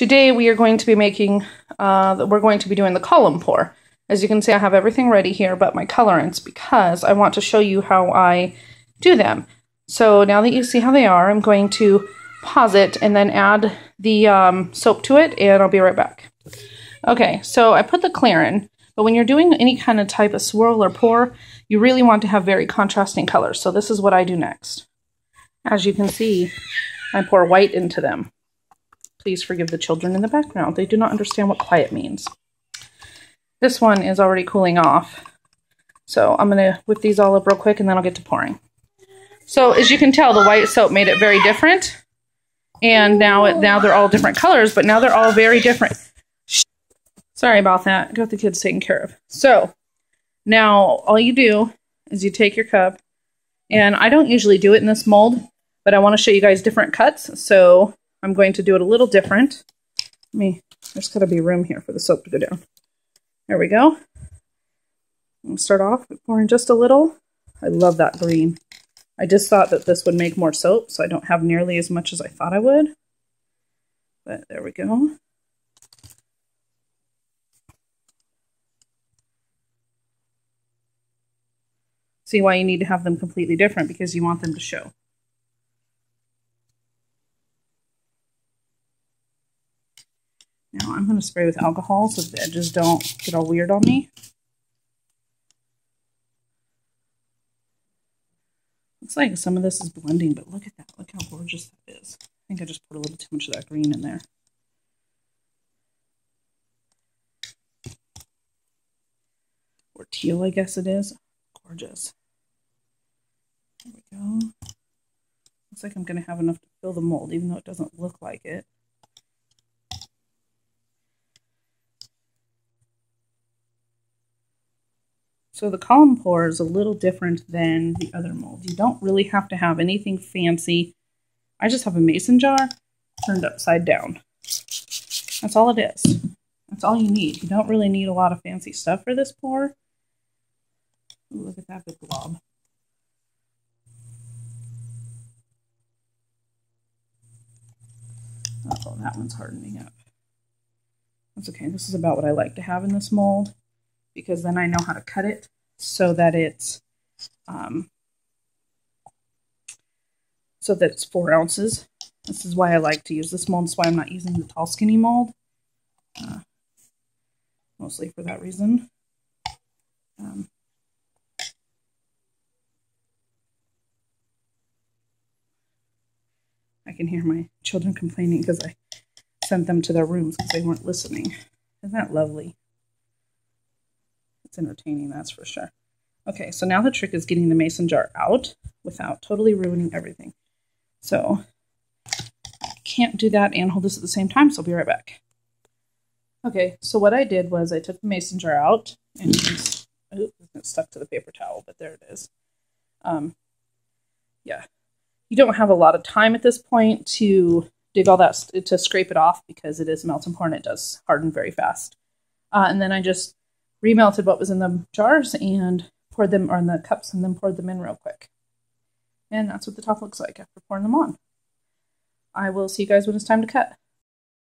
Today we are going to be making, we're going to be doing the column pour. As you can see, I have everything ready here but my colorants because I want to show you how I do them. So now that you see how they are, I'm going to pause it and then add the soap to it, and I'll be right back. Okay, so I put the clear in, but when you're doing any kind of type of swirl or pour, you really want to have very contrasting colors. So this is what I do next. As you can see, I pour white into them. Please forgive the children in the background. They do not understand what quiet means. This one is already cooling off. So I'm going to whip these all up real quick and then I'll get to pouring. So as you can tell, the white soap made it very different. And now they're all different colors, but now they're all very different. Sorry about that. Got the kids taken care of. So now all you do is you take your cup, and I don't usually do it in this mold, but I want to show you guys different cuts. So I'm going to do it a little different. There's got to be room here for the soap to go down. There we go. I'll start off by pouring just a little. I love that green. I just thought that this would make more soap, so I don't have nearly as much as I thought I would. But there we go. See why you need to have them completely different, because you want them to show. Now I'm going to spray with alcohol so the edges don't get all weird on me. Looks like some of this is blending, but look at that. Look how gorgeous that is. I think I just put a little too much of that green in there. Or teal, I guess it is. Gorgeous. There we go. Looks like I'm going to have enough to fill the mold, even though it doesn't look like it. So the column pour is a little different than the other mold. You don't really have to have anything fancy. I just have a mason jar turned upside down. That's all it is. That's all you need. You don't really need a lot of fancy stuff for this pour. Ooh, look at that big glob. Oh, that one's hardening up. That's okay. This is about what I like to have in this mold, because then I know how to cut it so that it's 4 ounces. This is why I like to use this mold. That's why I'm not using the tall skinny mold. Mostly for that reason. I can hear my children complaining because I sent them to their rooms because they weren't listening. Isn't that lovely? It's entertaining, that's for sure. Okay, so now the trick is getting the mason jar out without totally ruining everything. So I can't do that and hold this at the same time, so I'll be right back. Okay, so what I did was I took the mason jar out and it's stuck to the paper towel, but there it is. Yeah, you don't have a lot of time at this point to dig all that, to scrape it off, because it is melt and pour and it does harden very fast. And then I just remelted what was in the jars and poured them, or in the cups, and then poured them in real quick. And that's what the top looks like after pouring them on. I will see you guys when it's time to cut.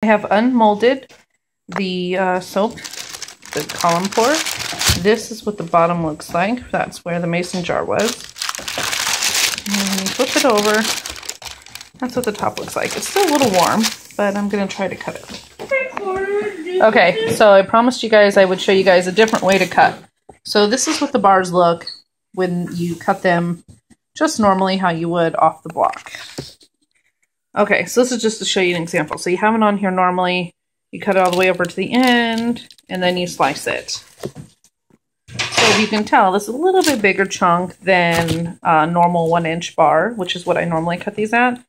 I have unmolded the soap, the column pour. This is what the bottom looks like. That's where the mason jar was. And you flip it over. That's what the top looks like. It's still a little warm, but I'm going to try to cut it. Okay, so I promised you guys I would show you guys a different way to cut. So this is what the bars look when you cut them just normally how you would off the block. Okay, so this is just to show you an example. So you have it on here normally, you cut it all the way over to the end, and then you slice it. So you can tell this is a little bit bigger chunk than a normal 1-inch bar, which is what I normally cut these at.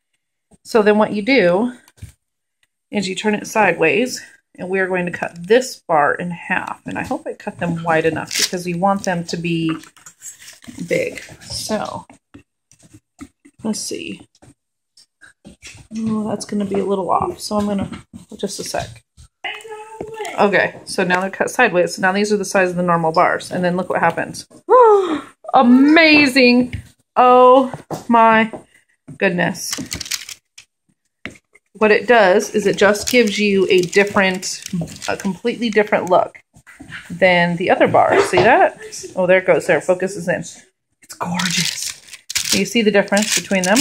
So then what you do is you turn it sideways, and we're going to cut this bar in half. And I hope I cut them wide enough because we want them to be big. So let's see. Oh, that's going to be a little off. So I'm going to, just a sec. Okay, so now they're cut sideways. So now these are the size of the normal bars. And then look what happens. Oh, amazing. Oh my goodness. what it does is it just gives you a completely different look than the other bar. See that? Oh, there it goes. There, focuses in. It's gorgeous. Do you see the difference between them?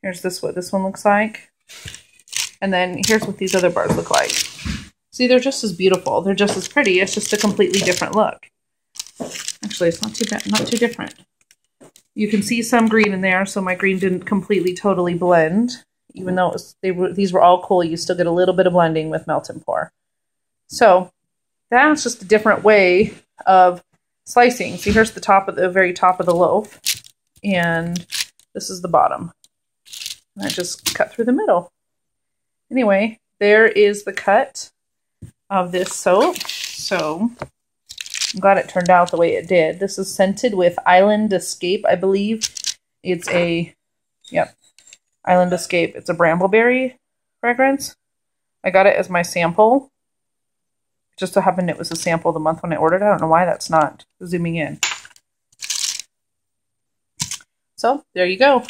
Here's what this one looks like. And then here's what these other bars look like. See, they're just as beautiful. They're just as pretty. It's just a completely different look. Actually, it's not too bad, not too different. You can see some green in there, so my green didn't completely, totally blend. Even though these were all cool, you still get a little bit of blending with Melt and Pour. So that's just a different way of slicing. See, here's the very top of the loaf, and this is the bottom. And I just cut through the middle. Anyway, there is the cut of this soap. So I'm glad it turned out the way it did. This is scented with Island Escape, I believe. It's Island Escape. It's a brambleberry fragrance. I got it as my sample. It just so happened it was a sample the month when I ordered it. I don't know why that's not zooming in. So there you go.